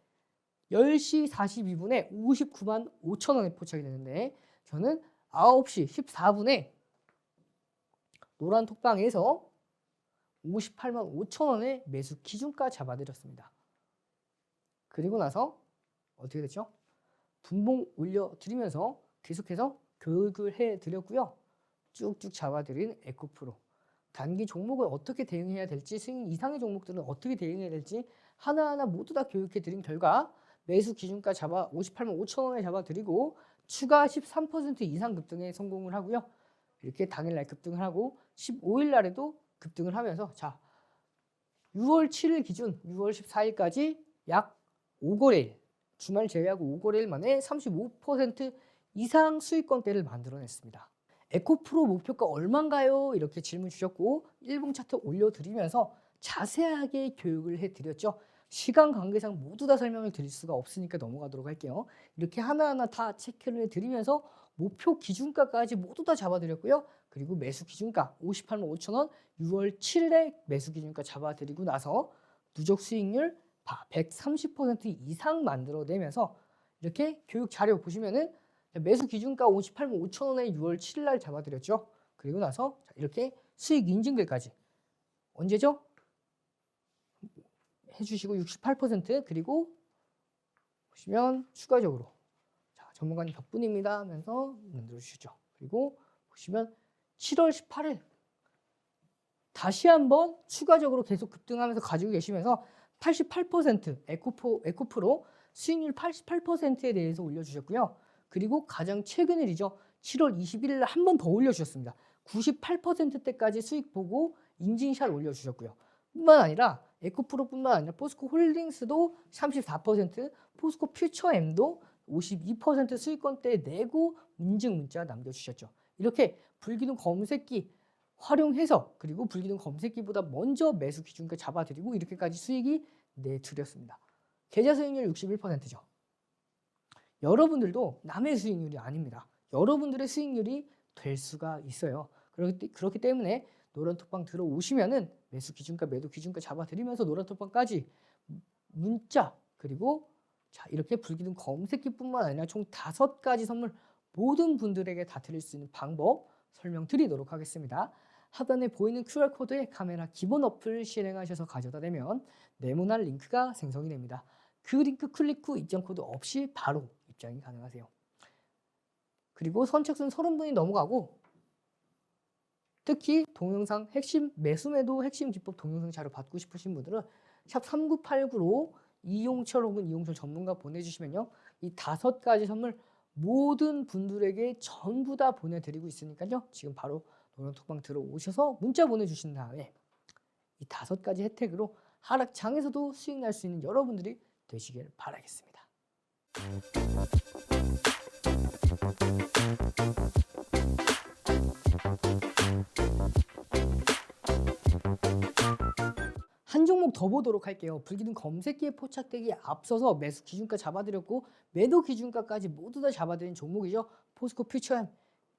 10시 42분에 59만 5천 원에 포착이 되는데 저는 9시 14분에 노란 톡방에서 58만 5천 원에 매수 기준가 잡아드렸습니다. 그리고 나서 어떻게 됐죠? 분봉 올려드리면서 계속해서 교육을 해드렸고요. 쭉쭉 잡아드린 에코프로. 단기 종목을 어떻게 대응해야 될지, 수익 이상의 종목들은 어떻게 대응해야 될지 하나하나 모두 다 교육해드린 결과 매수 기준가 잡아 58만 5천 원에 잡아드리고 추가 13% 이상 급등에 성공을 하고요. 이렇게 당일날 급등을 하고 15일 날에도 급등을 하면서 자 6월 7일 기준 6월 14일까지 약 5거래일 주말 제외하고 5거래일 만에 35% 이상 수익권대를 만들어냈습니다. 에코프로 목표가 얼마인가요? 이렇게 질문 주셨고 1분 차트 올려드리면서 자세하게 교육을 해드렸죠. 시간 관계상 모두 다 설명을 드릴 수가 없으니까 넘어가도록 할게요. 이렇게 하나하나 다 체크를 해드리면서 목표 기준가까지 모두 다 잡아드렸고요. 그리고 매수 기준가 58만 5천 원 6월 7일에 매수 기준가 잡아드리고 나서 누적 수익률 130% 이상 만들어내면서 이렇게 교육 자료 보시면은 매수 기준가 58만 5천 원에 6월 7일 날 잡아드렸죠. 그리고 나서 이렇게 수익 인증글까지 언제죠? 해주시고 68% 그리고 보시면 추가적으로 자, 전문가님 덕분입니다 하면서 만들어 주시죠. 그리고 보시면 7월 18일 다시 한번 추가적으로 계속 급등하면서 가지고 계시면서 88% 에코프로 수익률 88%에 대해서 올려주셨고요. 그리고 가장 최근 일이죠. 7월 21일 날 한 번 더 올려주셨습니다. 98%대까지 수익 보고 인증샷 올려주셨고요. 뿐만 아니라 에코프로뿐만 아니라 포스코 홀딩스도 34%, 포스코 퓨처엠도 52% 수익권대 내고 인증 문자 남겨주셨죠. 이렇게 불기둥 검색기 활용해서 그리고 불기둥 검색기보다 먼저 매수 기준가 잡아드리고 이렇게까지 수익이 내드렸습니다. 계좌 수익률 61%죠. 여러분들도 남의 수익률이 아닙니다. 여러분들의 수익률이 될 수가 있어요. 그렇기 때문에 노란톡방 들어오시면은 매수 기준가, 매도 기준가 잡아드리면서 노란톡방까지 문자 그리고 자 이렇게 불기둥 검색기뿐만 아니라 총 5가지 선물 모든 분들에게 다 드릴 수 있는 방법 설명드리도록 하겠습니다. 하단에 보이는 QR코드에 카메라 기본 어플 실행하셔서 가져다 대면 네모난 링크가 생성이 됩니다. 그 링크 클릭 후 입장 코드 없이 바로 입장이 가능하세요. 그리고 선착순 30분이 넘어가고 특히 동영상 핵심 매수매도 핵심 기법 동영상 자료 받고 싶으신 분들은 샵 3989로 이용철 혹은 이용철 전문가 보내주시면요. 이 5가지 선물 모든 분들에게 전부 다 보내드리고 있으니까요. 지금 바로 노란톡방 들어오셔서 문자 보내주신 다음에 이 5가지 혜택으로 하락장에서도 수익 날 수 있는 여러분들이 되시길 바라겠습니다. 한 종목 더 보도록 할게요. 불기둥 검색기에 포착되기에 앞서서 매수 기준가 잡아드렸고 매도 기준가까지 모두 다 잡아드린 종목이죠. 포스코 퓨처엠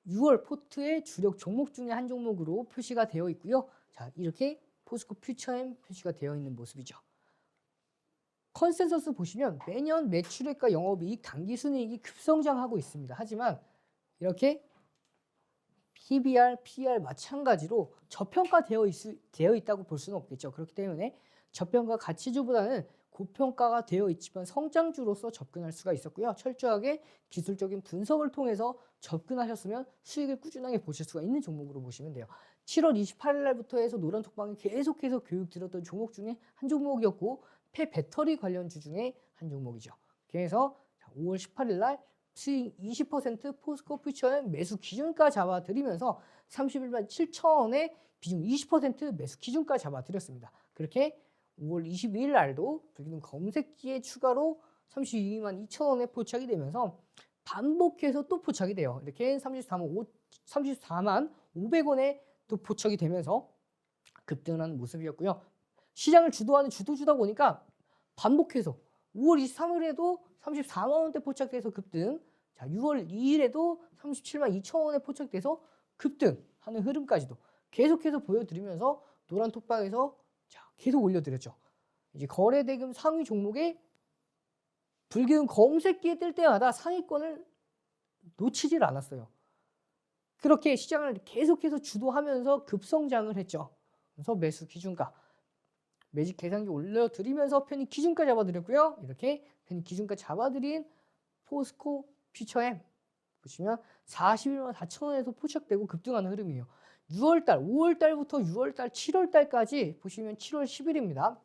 6월 포트의 주력 종목 중에 한 종목으로 표시가 되어 있고요. 자 이렇게 포스코 퓨처엠 표시가 되어 있는 모습이죠. 컨센서스 보시면 매년 매출액과 영업이익, 당기순이익이 급성장하고 있습니다. 하지만 이렇게 PBR, PR 마찬가지로 저평가되어 있다고 볼 수는 없겠죠. 그렇기 때문에 저평가 가치주보다는 고평가가 되어 있지만 성장주로서 접근할 수가 있었고요. 철저하게 기술적인 분석을 통해서 접근하셨으면 수익을 꾸준하게 보실 수가 있는 종목으로 보시면 돼요. 7월 28일 날부터 해서 노란톡방에 계속해서 교육 드렸던 종목 중에 한 종목이었고 폐배터리 관련주 중에 한 종목이죠. 그래서 5월 18일 날 수익 20% 포스코 퓨처엠 매수 기준가 잡아드리면서 31만 7천 원에 비중 20% 매수 기준가 잡아드렸습니다. 그렇게 5월 22일 날도 불기둥 검색기에 추가로 32만 2천 원에 포착이 되면서 반복해서 또 포착이 돼요. 이렇게 34만 500원에 또 포착이 되면서 급등하는 모습이었고요. 시장을 주도하는 주도주다 보니까 반복해서 5월 23일에도 34만 원대 포착돼서 급등, 자 6월 2일에도 37만 2천 원에 포착돼서 급등하는 흐름까지도 계속해서 보여드리면서 노란 톡방에서 자 계속 올려드렸죠. 이제 거래대금 상위 종목에 불기둥 검색기에 뜰 때마다 상위권을 놓치질 않았어요. 그렇게 시장을 계속해서 주도하면서 급성장을 했죠. 그래서 매수 기준가, 매직 계산기 올려드리면서 편입 기준가 잡아드렸고요. 이렇게 편입 기준가 잡아드린 포스코 퓨처엠 보시면 41만 4천 원에서 포착되고 급등하는 흐름이에요. 6월달, 5월달부터 6월달, 7월달까지 보시면 7월 10일입니다.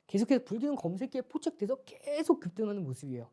계속해서 불기둥 검색기에 포착돼서 계속 급등하는 모습이에요.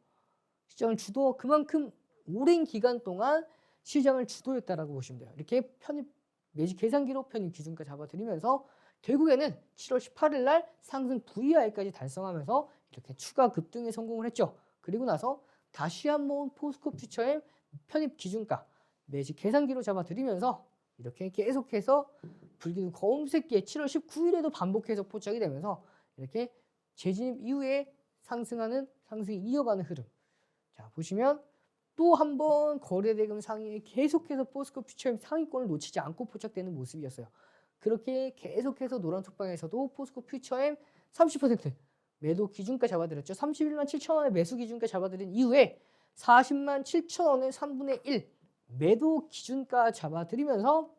시장을 주도 그만큼 오랜 기간 동안 시장을 주도했다라고 보시면 돼요. 이렇게 편입 매직 계산기로 편입 기준가 잡아드리면서 결국에는 7월 18일 날 상승 VR까지 달성하면서 이렇게 추가 급등에 성공을 했죠. 그리고 나서 다시 한번 포스코 퓨처의 편입 기준가 매직 계산기로 잡아드리면서 이렇게 계속해서 불기둥 검색기에 7월 19일에도 반복해서 포착이 되면서 이렇게 재진입 이후에 상승 이어가는 흐름. 자 보시면 또 한 번 거래대금 상위에 계속해서 포스코 퓨처엠 상위권을 놓치지 않고 포착되는 모습이었어요. 그렇게 계속해서 노란 톡방에서도 포스코 퓨처엠 30% 매도 기준가 잡아드렸죠. 31만 7천 원의 매수 기준가 잡아드린 이후에 40만 7천 원의 3분의 1 매도 기준가 잡아드리면서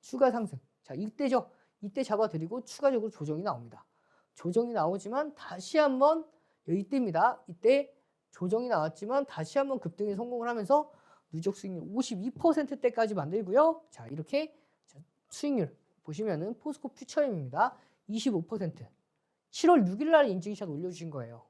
추가 상승. 자 이때죠. 이때 잡아드리고 추가적으로 조정이 나옵니다. 조정이 나오지만 다시 한번 이때입니다. 이때 조정이 나왔지만 다시 한번 급등에 성공을 하면서 누적 수익률 52%대까지 만들고요. 자 이렇게 수익률 보시면은 포스코 퓨처엠입니다. 25%. 7월 6일 날 인증샷 올려주신 거예요.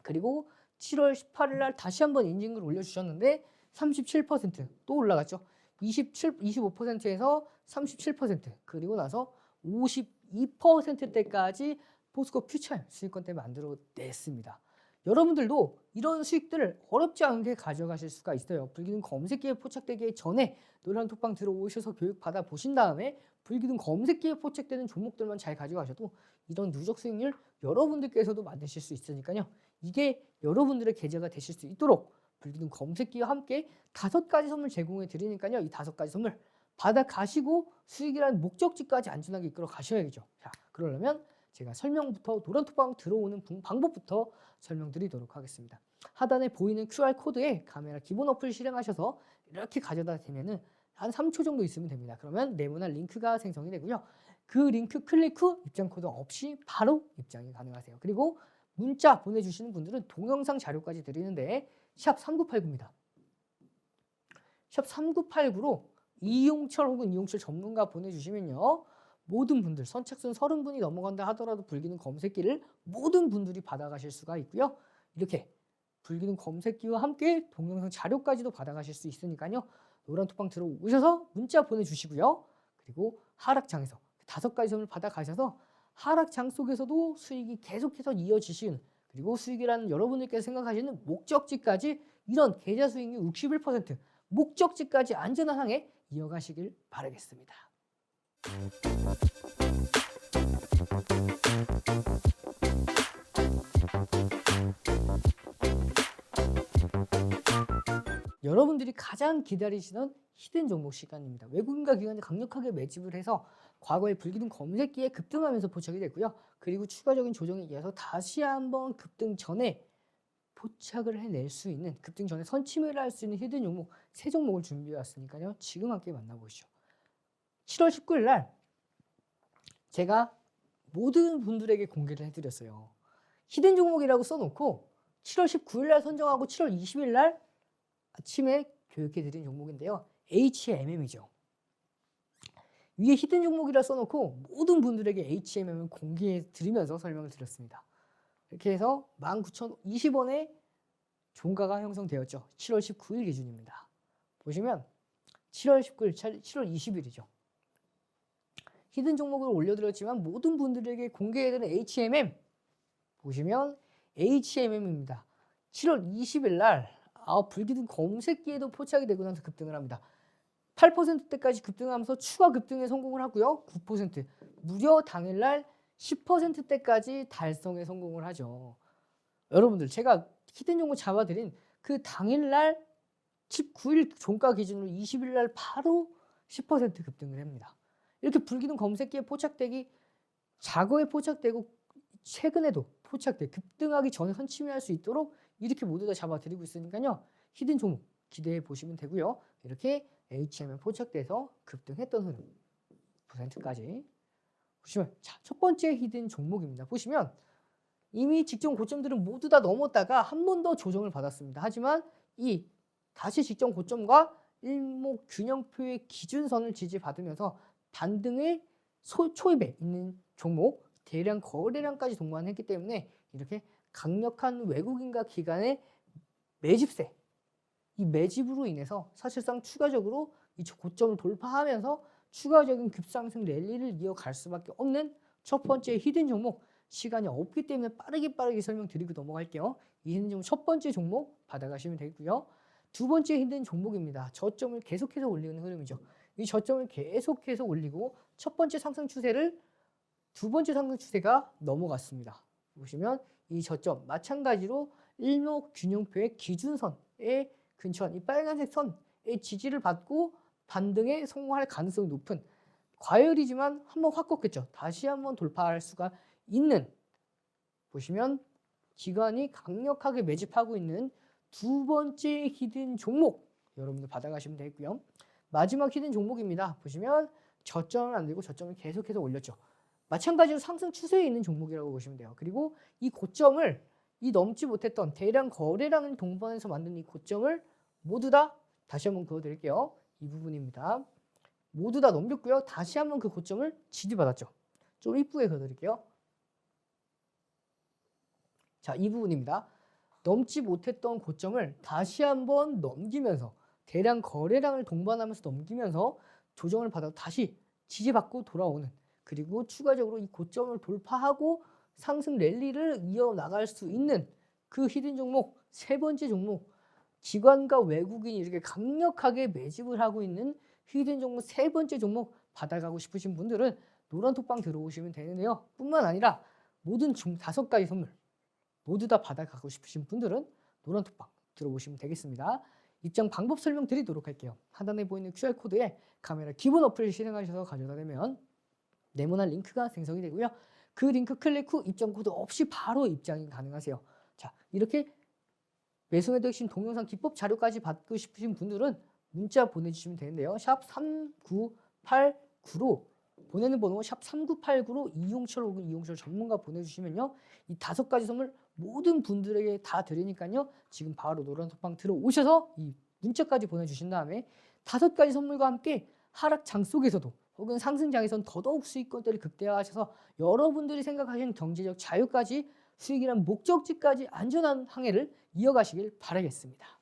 그리고 7월 18일 날 다시 한번 인증글 올려주셨는데 37%또 올라갔죠. 25%에서 37% 그리고 나서 52%대까지 포스코 퓨처엠 수익권대 만들어냈습니다. 여러분들도 이런 수익들을 어렵지 않게 가져가실 수가 있어요. 불기둥 검색기에 포착되기 전에 노란 톡방 들어오셔서 교육 받아 보신 다음에 불기둥 검색기에 포착되는 종목들만 잘 가져가셔도 이런 누적 수익률 여러분들께서도 만드실 수 있으니까요. 이게 여러분들의 계좌가 되실 수 있도록 불기둥 검색기와 함께 5가지 선물 제공해 드리니까요. 이 5가지 선물 받아 가시고 수익이라는 목적지까지 안전하게 이끌어 가셔야겠죠. 자, 그러려면 제가 설명부터 노란 톡방 들어오는 방법부터 설명드리도록 하겠습니다. 하단에 보이는 QR코드에 카메라 기본 어플 실행하셔서 이렇게 가져다 대면은 한 3초 정도 있으면 됩니다. 그러면 네모난 링크가 생성이 되고요. 그 링크 클릭 후 입장 코드 없이 바로 입장이 가능하세요. 그리고 문자 보내주시는 분들은 동영상 자료까지 드리는데 샵 3989입니다. 샵 3989로 이용철 혹은 이용철 전문가 보내주시면요. 모든 분들 선착순 30분이 넘어간다 하더라도 불기둥 검색기를 모든 분들이 받아가실 수가 있고요. 이렇게 불기둥 검색기와 함께 동영상 자료까지도 받아가실 수 있으니까요. 노란 톡방 들어오셔서 문자 보내주시고요. 그리고 하락장에서 5가지 선물 받아가셔서 하락장 속에서도 수익이 계속해서 이어지시는 그리고 수익이라는 여러분들께서 생각하시는 목적지까지 이런 계좌 수익률 61% 목적지까지 안전한 항해 이어가시길 바라겠습니다. 여러분들이 가장 기다리시던 히든 종목 시간입니다. 외국인과 기관이 강력하게 매집을 해서 과거에 불기둥 검색기에 급등하면서 포착이 됐고요. 그리고 추가적인 조정에 의해서 다시 한번 급등 전에 포착을 해낼 수 있는 급등 전에 선침을 할 수 있는 히든 종목 3종목을 준비해 왔으니까요. 지금 함께 만나보시죠. 7월 19일 날 제가 모든 분들에게 공개를 해드렸어요. 히든 종목이라고 써놓고 7월 19일 날 선정하고 7월 20일 날 아침에 교육해드린 종목인데요. HMM이죠. 위에 히든 종목이라 써놓고 모든 분들에게 HMM을 공개해드리면서 설명을 드렸습니다. 이렇게 해서 19,020원의 종가가 형성되었죠. 7월 19일 기준입니다. 보시면 7월 19일, 7월 20일이죠. 히든 종목을 올려드렸지만 모든 분들에게 공개해드린 HMM 보시면 HMM입니다. 7월 20일 날 불기둥 검색기에도 포착이 되고 나서 급등을 합니다. 8%대까지 급등하면서 추가 급등에 성공을 하고요. 9% 무려 당일날 10%대까지 달성에 성공을 하죠. 여러분들 제가 히든 종목 잡아드린 그 당일날 19일 종가 기준으로 20일 날 바로 10% 급등을 합니다. 이렇게 불기둥 검색기에 포착되기 과거에 포착되고 최근에도 포착돼 급등하기 전에 선침해할 수 있도록 이렇게 모두 다 잡아드리고 있으니까요. 히든 종목 기대해 보시면 되고요. 이렇게 HM에 포착돼서 급등했던 흐름 %까지 보시면 자, 첫 번째 히든 종목입니다. 보시면 이미 직전 고점들은 모두 다 넘었다가 한 번 더 조정을 받았습니다. 하지만 이 다시 직전 고점과 일목균형표의 기준선을 지지받으면서 반등의 초입에 있는 종목 대량 거래량까지 동반했기 때문에 이렇게 강력한 외국인과 기관의 매집세 이 매집으로 인해서 사실상 추가적으로 이 고점을 돌파하면서 추가적인 급상승 랠리를 이어갈 수밖에 없는 첫 번째 히든 종목 시간이 없기 때문에 빠르게 설명드리고 넘어갈게요. 이 히든 종목 첫 번째 종목 받아가시면 되고요. 두 번째 히든 종목입니다. 저점을 계속해서 올리는 흐름이죠. 이 저점을 계속해서 올리고 첫 번째 상승 추세를 두 번째 상승 추세가 넘어갔습니다. 보시면 이 저점 마찬가지로 일목균형표의 기준선에 근처한 이 빨간색 선의 지지를 받고 반등에 성공할 가능성이 높은 과열이지만 한번 확 꺾였죠. 다시 한번 돌파할 수가 있는 보시면 기관이 강력하게 매집하고 있는 두 번째 히든 종목 여러분들 받아가시면 되고요. 마지막 히든 종목입니다. 보시면 저점을 안 들고 저점을 계속해서 올렸죠. 마찬가지로 상승 추세에 있는 종목이라고 보시면 돼요. 그리고 이 고점을 이 넘지 못했던 대량 거래량을 동반해서 만든 이 고점을 모두 다 다시 한번 그어드릴게요. 이 부분입니다. 모두 다 넘겼고요. 다시 한번 그 고점을 지지받았죠. 좀 이쁘게 그어드릴게요. 자, 이 부분입니다. 넘지 못했던 고점을 다시 한번 넘기면서 대량 거래량을 동반하면서 넘기면서 조정을 받아 다시 지지받고 돌아오는 그리고 추가적으로 이 고점을 돌파하고 상승 랠리를 이어나갈 수 있는 그 히든 종목 세 번째 종목 기관과 외국인이 이렇게 강력하게 매집을 하고 있는 히든 종목 세 번째 종목 받아가고 싶으신 분들은 노란 톡방 들어오시면 되는데요. 뿐만 아니라 모든 5가지 선물 모두 다 받아가고 싶으신 분들은 노란 톡방 들어오시면 되겠습니다. 입장 방법 설명드리도록 할게요. 하단에 보이는 QR코드에 카메라 기본 어플을 실행하셔서 가져다 대면 네모난 링크가 생성이 되고요. 그 링크 클릭 후 입장 코드 없이 바로 입장이 가능하세요. 자, 이렇게 매수매도 핵심 동영상 기법 자료까지 받고 싶으신 분들은 문자 보내주시면 되는데요. 샵 3989로 보내는 번호 샵 3989로 이용철 혹은 이용철 전문가 보내주시면요. 이 5가지 선물 모든 분들에게 다 드리니까요. 지금 바로 노란톡방 들어오셔서 이 문자까지 보내주신 다음에 5가지 선물과 함께 하락장 속에서도 혹은 상승장에선 더더욱 수익권들을 극대화하셔서 여러분들이 생각하시는 경제적 자유까지 수익이란 목적지까지 안전한 항해를 이어가시길 바라겠습니다.